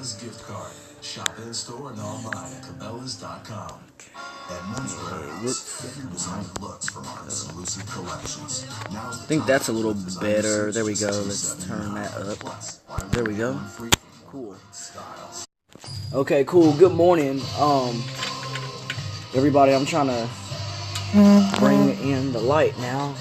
Cabela's gift card. Shop in-store and online at Cabela's.com. At Men's Warehouse, get your designer looks from our exclusive collections. I think that's a little better. There we go. Let's turn that up. There we go. Cool. Okay, cool. Good morning, everybody. I'm trying to bring in the light now.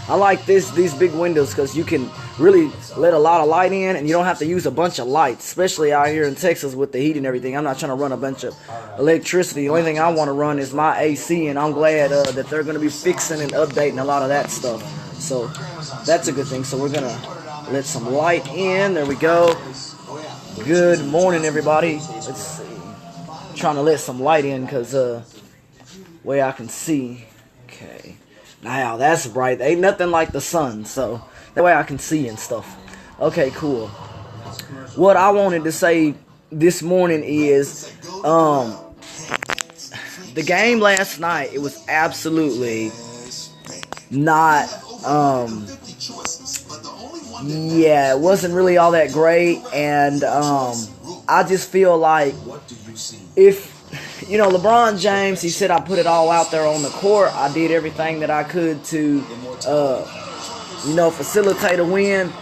I like these big windows because you can really let a lot of light in and you don't have to use a bunch of lights, especially out here in Texas with the heat and everything. I'm not trying to run a bunch of electricity. The only thing I want to run is my AC, and I'm glad that they're going to be fixing and updating a lot of that stuff. So that's a good thing. So we're going to let some light in. There we go. Good morning, everybody. Let's see. I'm trying to let some light in because way I can see. Okay. Now, that's bright. Ain't nothing like the sun, so that way I can see and stuff. Okay, cool. What I wanted to say this morning is, the game last night, it was absolutely not, yeah, it wasn't really all that great, and, I just feel like if, you know, LeBron James, he said I put it all out there on the court. I did everything that I could to, you know, facilitate a win.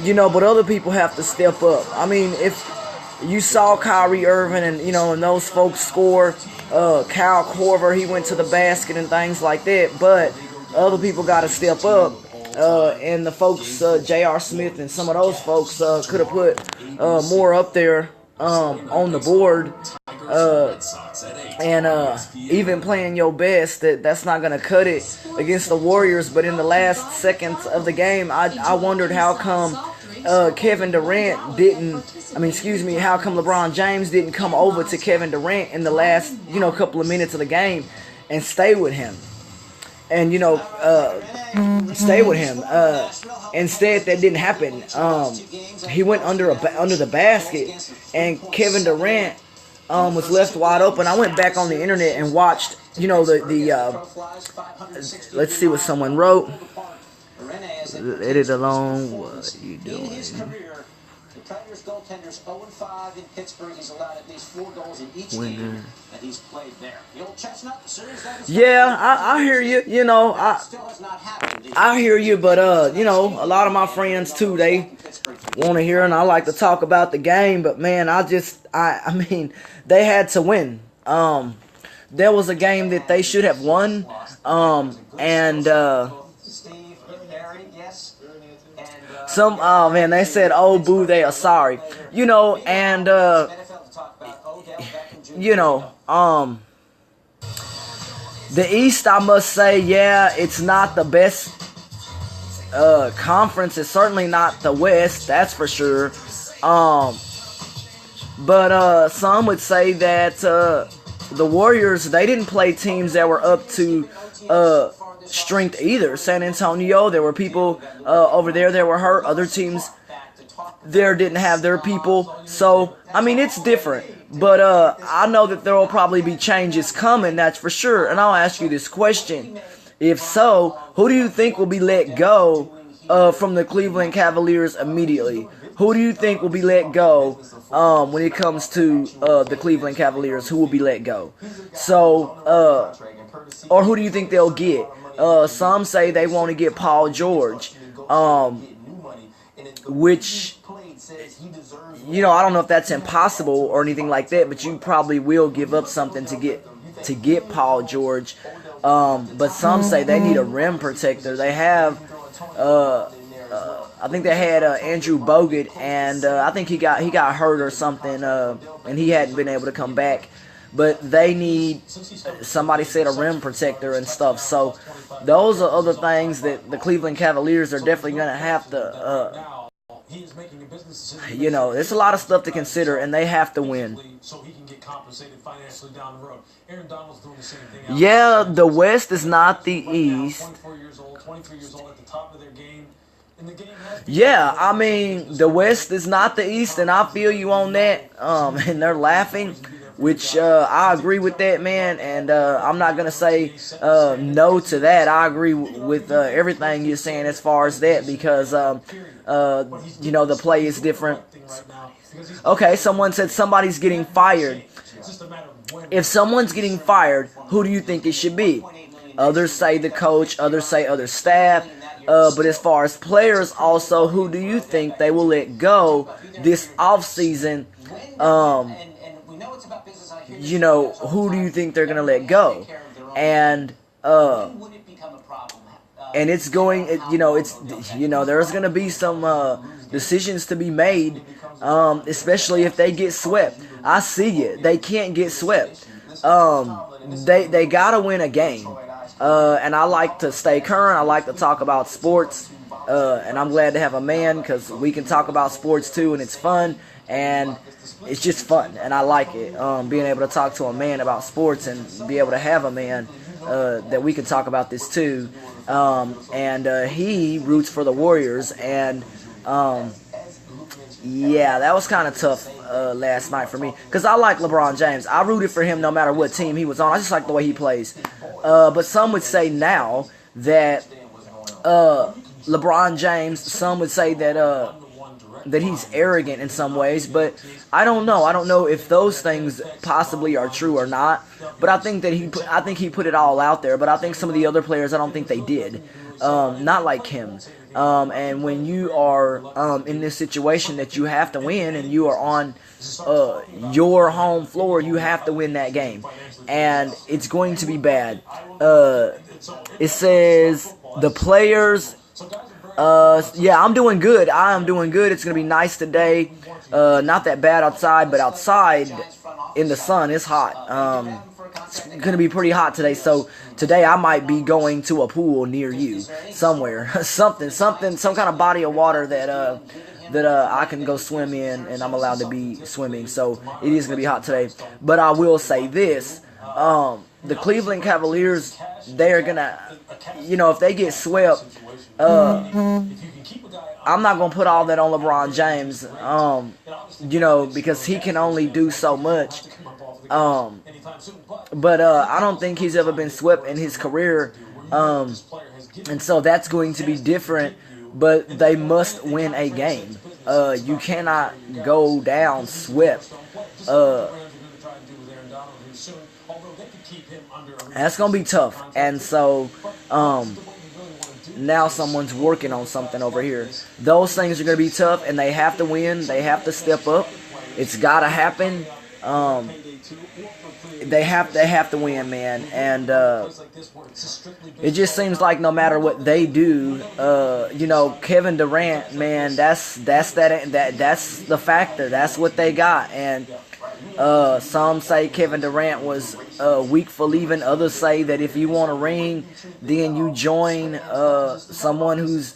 You know, but other people have to step up. I mean, if you saw Kyrie Irving and, you know, and those folks score, Kyle Korver, he went to the basket and things like that. But other people got to step up. And the folks, J.R. Smith and some of those folks could have put more up there on the board. And even playing your best, that's not going to cut it against the Warriors. But in the last seconds of the game, I wondered how come Kevin Durant didn't, how come LeBron James didn't come over to Kevin Durant in the last, you know, couple of minutes of the game and stay with him. And, you know, stay with him. Instead, that didn't happen. He went under the basket, and Kevin Durant was left wide open. I went back on the internet and watched, you know, let's see what someone wrote. Edit alone. What are you doing? The Predators goaltender's 0-5 in Pittsburgh. He's allowed at least 4 goals in each game that he's played there. The old chestnut, the series that is, yeah, I hear you. You know, I hear you, but you know, a lot of my friends too, they want to hear, and I like to talk about the game. But man, I mean, they had to win. There was a game that they should have won, and oh man, they said, oh boo, they are sorry. You know, and you know, the East, I must say, yeah, it's not the best conference. It's certainly not the West, that's for sure. But some would say that the Warriors, they didn't play teams that were up to strength either. San Antonio, there were people over there that were hurt. Other teams there didn't have their people. So, I mean, it's different. But I know that there will probably be changes coming, that's for sure. And I'll ask you this question. If so, who do you think will be let go from the Cleveland Cavaliers immediately? Who do you think will be let go when it comes to the Cleveland Cavaliers? Who will be let go? So, or who do you think they'll get? Some say they want to get Paul George, which, you know, I don't know if that's impossible or anything like that, but you probably will give up something to get Paul George. But some say they need a rim protector. They have, I think they had Andrew Bogut, and I think he got hurt or something, and he hadn't been able to come back. But they need, somebody said, a rim protector and stuff. So those are other things that the Cleveland Cavaliers are definitely going to have to, you know, there's a lot of stuff to consider, and they have to win. Yeah, the West is not the East. Yeah, I mean, the West is not the East, and I feel you on that. And they're laughing, which I agree with that, man. And I'm not going to say no to that. I agree with everything you're saying as far as that, because, you know, the play is different. Okay, someone said somebody's getting fired. If someone's getting fired, who do you think it should be? Others say the coach, others say other staff. But as far as players also, who do you think they will let go this offseason? Who do you think they're going to let go? And it's going, there's going to be some decisions to be made, especially if they get swept. I see it. They can't get swept. They got to win a game. And I like to stay current. I like to talk about sports. And I'm glad to have a man because we can talk about sports too, and it's fun. And it's just fun, and I like it. Being able to talk to a man about sports and be able to have a man that we can talk about this too. He roots for the Warriors, and yeah, that was kind of tough last night for me because I like LeBron James. I rooted for him no matter what team he was on. I just like the way he plays. But some would say now that LeBron James, some would say that he's arrogant in some ways, but I don't know. I don't know if those things possibly are true or not. But I think that he put it all out there. But I think some of the other players, I don't think they did. Not like him. And when you are in this situation that you have to win, and you are on your home floor, you have to win that game, and it's going to be bad. It says the players. Yeah, I'm doing good. I am doing good. It's going to be nice today. Not that bad outside, but outside in the sun, it's hot. It's going to be pretty hot today. So today I might be going to a pool near you somewhere. some kind of body of water that I can go swim in, and I'm allowed to be swimming. So it is going to be hot today. But I will say this. The Cleveland Cavaliers, they're going to, if they get swept, I'm not going to put all that on LeBron James, because he can only do so much. But I don't think he's ever been swept in his career. And so that's going to be different, but they must win a game. You cannot go down swept. That's going to be tough. And so, now someone's working on something over here. Those things are going to be tough, and they have to win. They have to step up. It's got to happen. They have to win, man. And it just seems like no matter what they do, Kevin Durant, man, that's the factor. That's what they got. And some say Kevin Durant was weak for leaving. Others say that if you want a ring, then you join someone who's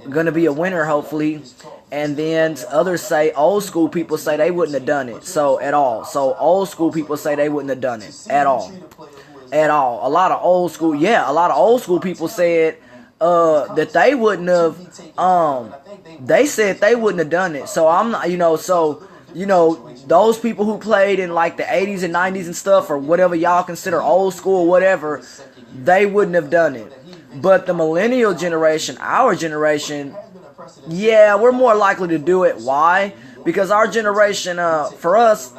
going to be a winner, hopefully. And then others say, old school people say they wouldn't have done it at all. So old school people say they wouldn't have done it at all. A lot of old school people said that they wouldn't have. They said they wouldn't have done it. So I'm not, those people who played in like the 80s and 90s and stuff, or whatever y'all consider old school or whatever, they wouldn't have done it. But the millennial generation, our generation, yeah, we're more likely to do it. Why? Because our generation, for us,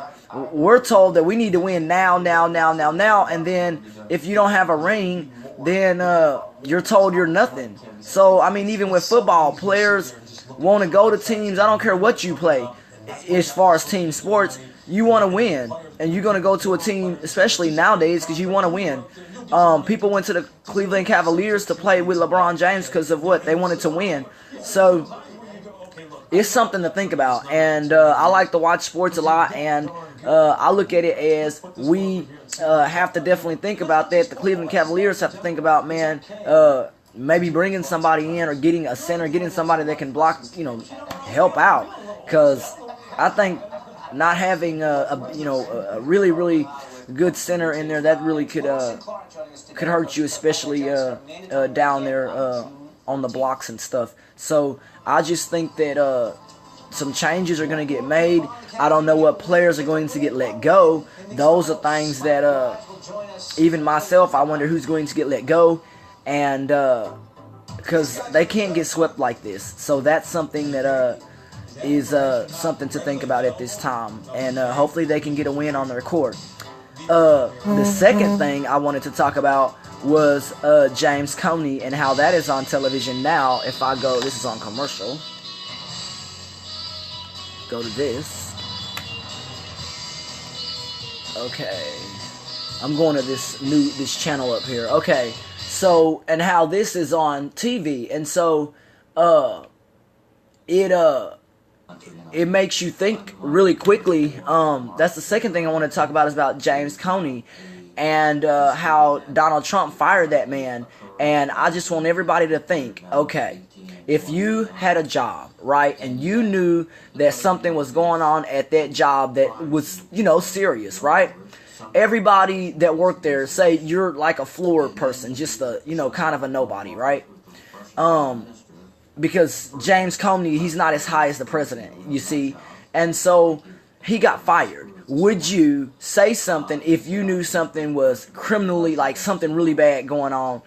we're told that we need to win now. And then if you don't have a ring, then you're told you're nothing. So, I mean, even with football, players want to go to teams. I don't care what you play. As far as team sports, you want to win, and you're going to go to a team, especially nowadays, because you want to win. People went to the Cleveland Cavaliers to play with LeBron James because of what? They wanted to win. So it's something to think about. And I like to watch sports a lot, and I look at it as we have to definitely think about that. The Cleveland Cavaliers have to think about, man, maybe bringing somebody in, or getting a center, getting somebody that can block, help out. Because I think not having a really, really good center in there, that really could hurt you, especially down there on the blocks and stuff. So I just think that some changes are going to get made. I don't know what players are going to get let go. Those are things that even myself, I wonder who's going to get let go, and because they can't get swept like this. So that's something that is something to think about at this time, and hopefully they can get a win on their court. The second thing I wanted to talk about was James Coney and how that is on television now. If I go, this is on commercial. Go to this. Okay, I'm going to this channel up here. Okay, so and how this is on TV, and so it makes you think really quickly. That's the second thing I want to talk about is about James Coney and how Donald Trump fired that man. And I just want everybody to think, okay, if you had a job, right, and you knew that something was going on at that job that was, serious, right? Everybody that worked there, say you're like a floor person, just a, kind of a nobody, right? Because James Comey, he's not as high as the president, you see. And so he got fired. Would you say something if you knew something was criminally, like something really bad going on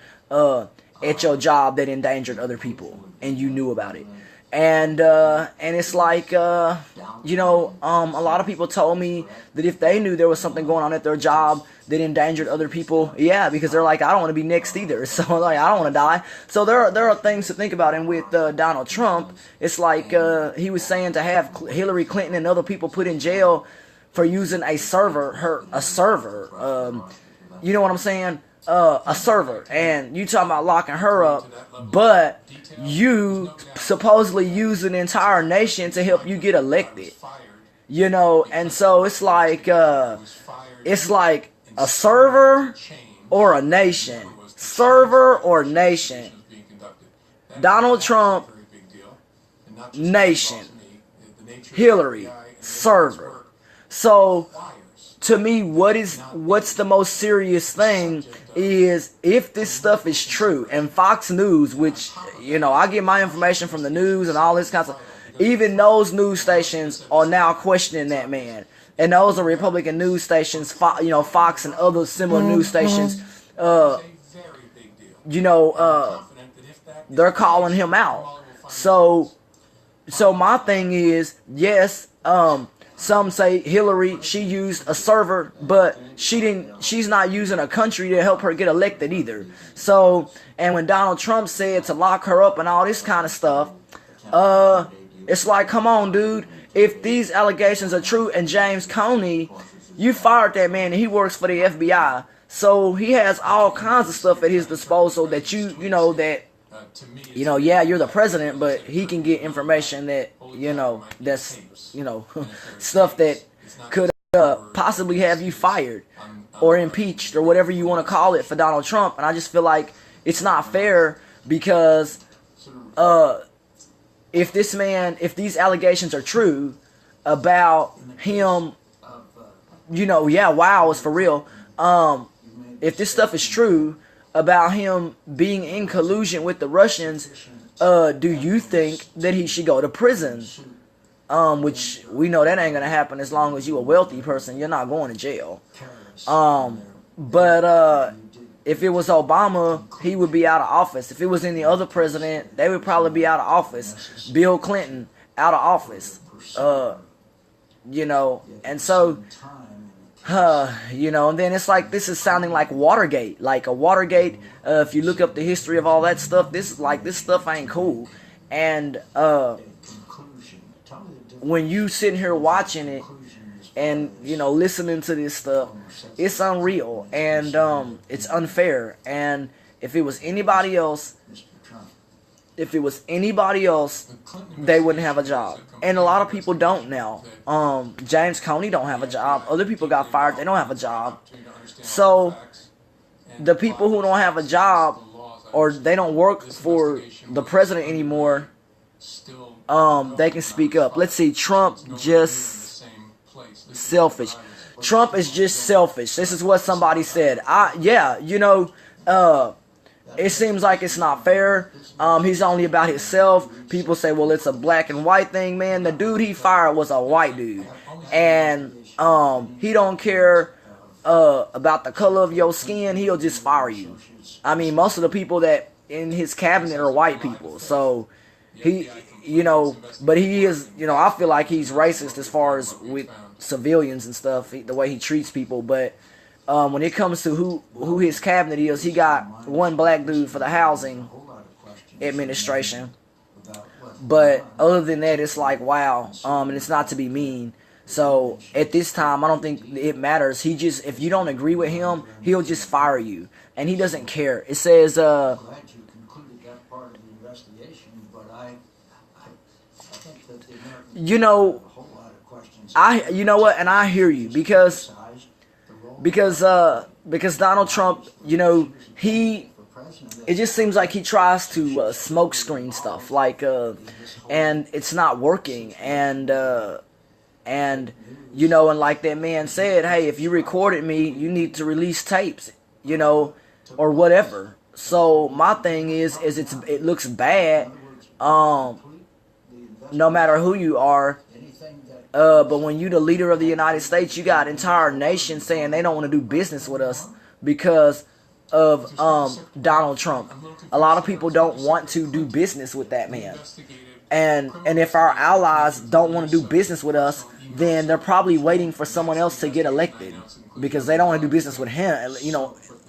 at your job that endangered other people and you knew about it? And it's like, a lot of people told me that if they knew there was something going on at their job that endangered other people, yeah, because they're like, I don't want to be next either. So like, I don't want to die. So there are things to think about. And with Donald Trump, it's like he was saying to have Hillary Clinton and other people put in jail for using a server. You know what I'm saying? A server, and you talking about locking her up, but you supposedly use an entire nation to help you get elected, and so it's like a server or a nation, server or nation. Donald Trump, nation. Hillary, server. So to me, what's the most serious thing is if this stuff is true, and Fox News, which, I get my information from the news and all this kind of stuff, even those news stations are now questioning that man. And those are Republican news stations, Fox and other similar news stations, they're calling him out. So my thing is, yes, some say Hillary, she used a server, but she's not using a country to help her get elected either. So, and when Donald Trump said to lock her up and all this kind of stuff, it's like, come on, dude. If these allegations are true, and James Coney, you fired that man and he works for the FBI. So he has all kinds of stuff at his disposal that yeah, you're the president, but he can get information that, that's, stuff that could possibly have you fired or impeached or whatever you want to call it for Donald Trump. And I just feel like it's not fair because if these allegations are true about him, wow, it's for real. If this stuff is true about him being in collusion with the Russians, do you think that he should go to prison? Which we know that ain't gonna happen as long as you a wealthy person. You're not going to jail. But if it was Obama, he would be out of office. If it was any other president, they would probably be out of office. Bill Clinton, out of office. And so, and then it's like, this is sounding like Watergate. Like a Watergate, if you look up the history of all that stuff, this stuff ain't cool. And when you sitting here watching it and, listening to this stuff, it's unreal and it's unfair. And if it was anybody else, they wouldn't have a job. And a lot of people don't now. James Coney don't have a job. Other people got fired. They don't have a job. So the people who don't have a job or they don't work for the president anymore, they can speak up. Let's see. Trump just selfish. Trump is just selfish. This is what somebody said. It seems like it's not fair. He's only about himself. People say, well, it's a black and white thing, man. The dude he fired was a white dude. And he don't care about the color of your skin. He'll just fire you. I mean, most of the people that in his cabinet are white people. So but he is, I feel like he's racist as far as with civilians and stuff, the way he treats people. But when it comes to who his cabinet is, he got one black dude for the housing administration. But other than that, it's like, wow. And it's not to be mean. So at this time, I don't think it matters. If you don't agree with him, he'll just fire you, and he doesn't care. It says, glad you concluded that part of the investigation, but I think that the American have a whole lot of questions. And I hear you because Donald Trump, it just seems like he tries to smoke screen stuff, and it's not working, and like that man said, hey, if you recorded me, you need to release tapes, or whatever. So my thing is it looks bad, no matter who you are. But when you the leader of the United States, you got entire nation saying they don't want to do business with us because of Donald Trump. A lot of people don't want to do business with that man. And if our allies don't want to do business with us, then they're probably waiting for someone else to get elected because they don't want to do business with him.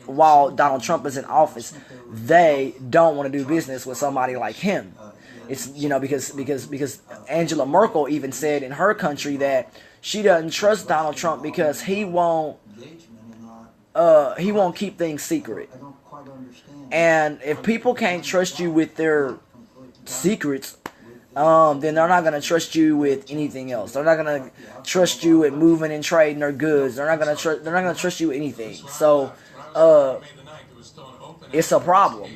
While Donald Trump is in office, they don't want to do business with somebody like him. It's because Angela Merkel even said in her country that she doesn't trust Donald Trump because he won't keep things secret. And if people can't trust you with their secrets, then they're not going to trust you with anything else. They're not going to trust you with moving and trading their goods. They're not going to trust you with anything. So it's a problem.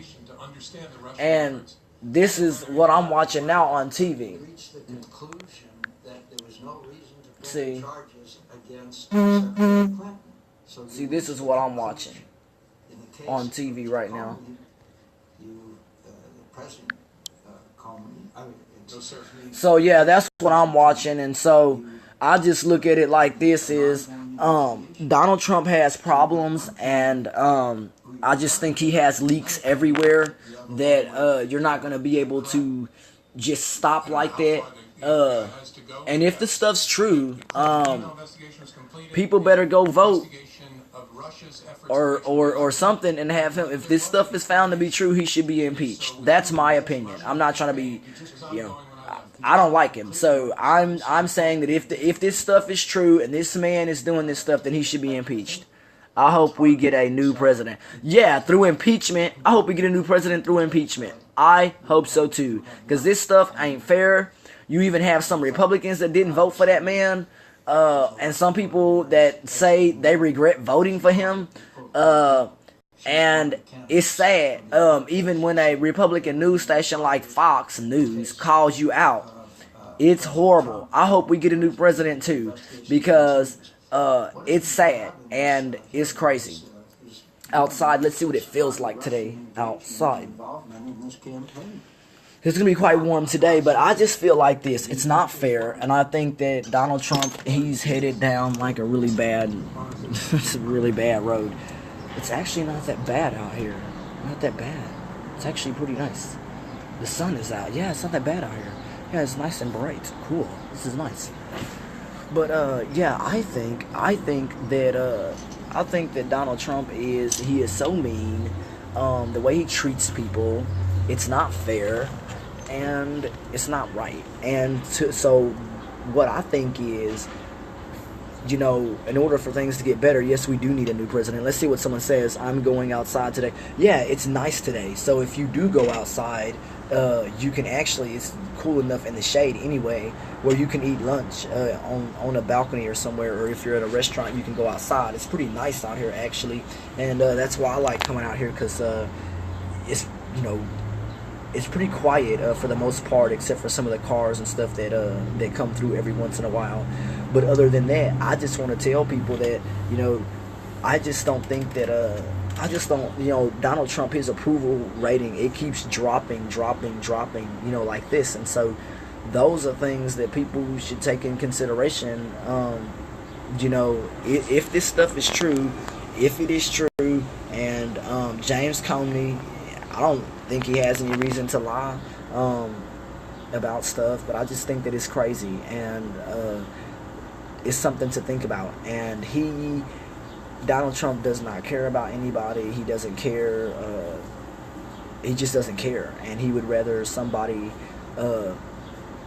And this is what I'm watching now on TV. See, this is what I'm watching on TV right now. So yeah, that's what I'm watching, and so I just look at it like this is Donald Trump has problems, and I just think he has leaks everywhere that you're not going to be able to just stop like that. And if the stuff's true, people better go vote or something and have him. If this stuff is found to be true, he should be impeached. That's my opinion. I'm not trying to be, I don't like him. So I'm saying that if this stuff is true and this man is doing this stuff, then he should be impeached. I hope we get a new president. Yeah, through impeachment. I hope we get a new president through impeachment. I hope so too. Because this stuff ain't fair. You even have some Republicans that didn't vote for that man. And some people that say they regret voting for him. And it's sad. Even when a Republican news station like Fox News calls you out. It's horrible. I hope we get a new president too. Because it's sad and it's crazy. Outside, let's see what it feels like today outside. It's going to be quite warm today, but I just feel like this. It's not fair, and I think that Donald Trump, he's headed down like a really bad, it's a really bad road. It's actually not that bad out here. Not that bad. It's actually pretty nice. The sun is out. Yeah, it's not that bad out here. Yeah, it's nice and bright. Cool. This is nice. But yeah, I think that Donald Trump he is so mean. The way he treats people, it's not fair, and it's not right. And so what I think is, in order for things to get better, yes, we do need a new president. Let's see what someone says. I'm going outside today. Yeah, it's nice today. So if you do go outside, you can actually, it's cool enough in the shade anyway, where you can eat lunch on a balcony or somewhere, or if you're at a restaurant, you can go outside. It's pretty nice out here, actually, and that's why I like coming out here, because it's, it's pretty quiet for the most part, except for some of the cars and stuff that come through every once in a while. But other than that, I just want to tell people that, I just don't think that, Donald Trump, his approval rating, it keeps dropping, like this. And so those are things that people should take in consideration. If this stuff is true, if it is true, and James Comey, I don't think he has any reason to lie. about stuff, but I just think that it's crazy, and it's something to think about. And Donald Trump does not care about anybody. He doesn't care. He just doesn't care, and he would rather somebody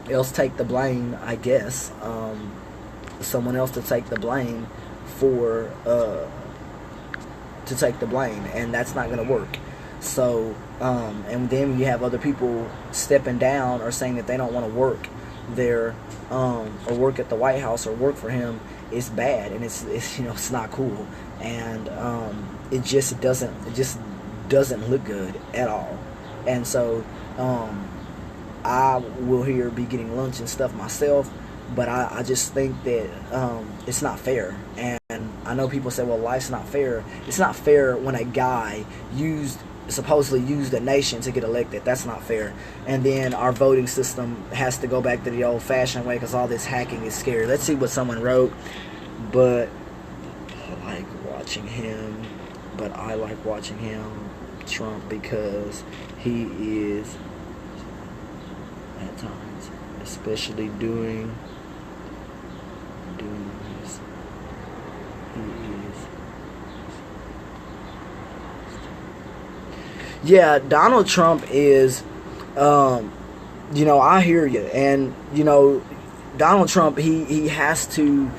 else take the blame, I guess. Someone else to take the blame for and that's not going to work. So, and then when you have other people stepping down or saying that they don't want to work there, or work at the White House or work for him, it's bad, and it's it's not cool, and it just doesn't look good at all. And so I will here be getting lunch and stuff myself, but I just think that it's not fair. And I know people say, well, life's not fair. It's not fair when a guy supposedly used a nation to get elected. That's not fair. And then our voting system has to go back to the old-fashioned way because all this hacking is scary. Let's see what someone wrote. But I like watching him. Trump, because he is at times, especially doing this. He is. Yeah, Donald Trump is, I hear you. And, Donald Trump, he has to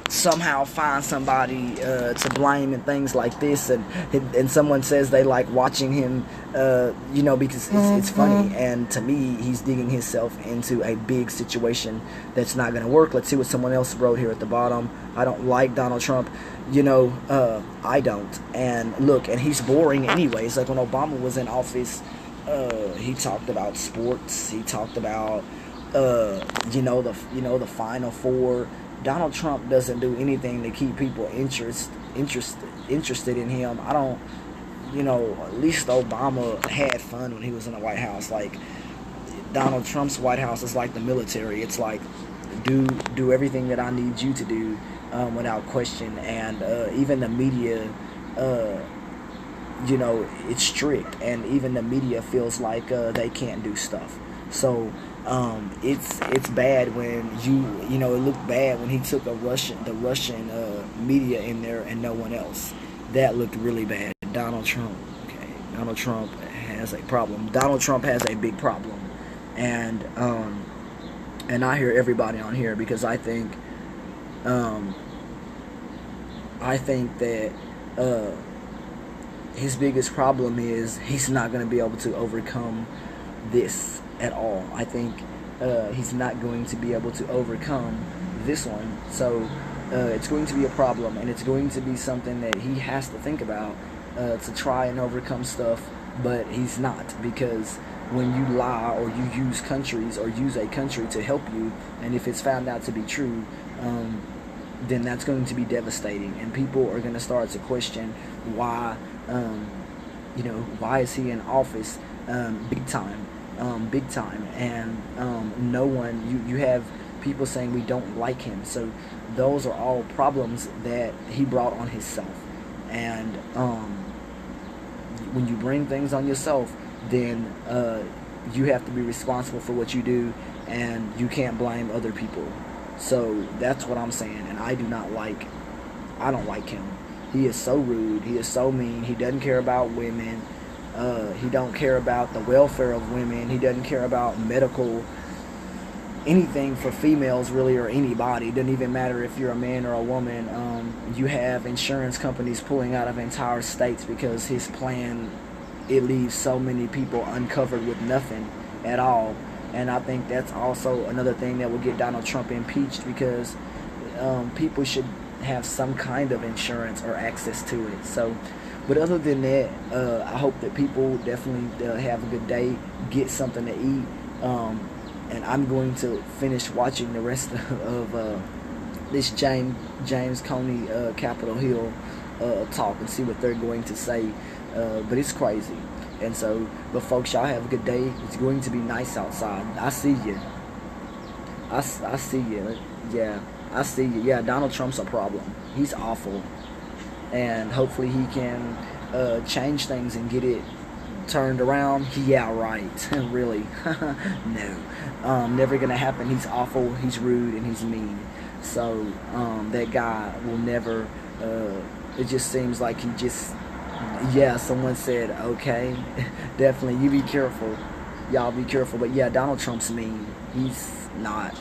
somehow find somebody to blame and things like this. And someone says they like watching him, because it's funny. And to me, he's digging himself into a big situation that's not going to work. Let's see what someone else wrote here at the bottom. I don't like Donald Trump. I don't. And look, and he's boring anyways. Like when Obama was in office, he talked about sports. He talked about, the Final Four. Donald Trump doesn't do anything to keep people interested in him. I don't, at least Obama had fun when he was in the White House. Like Donald Trump's White House is like the military. It's like do everything that I need you to do without question. And even the media, it's strict, and even the media feels like they can't do stuff. So it's bad when it looked bad when he took the Russian media in there and no one else. That looked really bad. Donald Trump has a problem. Donald Trump has a big problem, and I hear everybody on here because I think that his biggest problem is he's not going to be able to overcome this at all. I think he's not going to be able to overcome this one. So it's going to be a problem, and it's going to be something that he has to think about to try and overcome stuff, but he's not, because when you lie or you use countries or use a country to help you, and if it's found out to be true, then that's going to be devastating, and people are going to start to question why is he in office big time, and no one, you have people saying we don't like him. So those are all problems that he brought on himself, and when you bring things on yourself, then you have to be responsible for what you do, and you can't blame other people. So that's what I'm saying, and I don't like him. He is so rude, he is so mean, he doesn't care about women, he don't care about the welfare of women, he doesn't care about medical, anything for females really, or anybody. It doesn't even matter if you're a man or a woman. You have insurance companies pulling out of entire states because his plan, it leaves so many people uncovered with nothing at all. And I think that's also another thing that will get Donald Trump impeached, because people should have some kind of insurance or access to it. So, but other than that, I hope that people definitely have a good day, get something to eat, and I'm going to finish watching the rest of this James Coney Capitol Hill talk and see what they're going to say. But it's crazy. And so, but folks, y'all have a good day. It's going to be nice outside. I see you. I see you. Yeah, I see you. Yeah, Donald Trump's a problem. He's awful. And hopefully he can change things and get it turned around. Yeah, right. Really? No. Never gonna happen. He's awful, he's rude, and he's mean. So that guy will never, it just seems like he just, yeah, someone said, okay, definitely, you be careful. Y'all be careful. But yeah, Donald Trump's mean. He's not,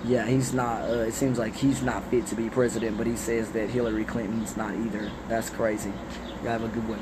yeah, he's not, it seems like he's not fit to be president, but he says that Hillary Clinton's not either. That's crazy. You have a good one.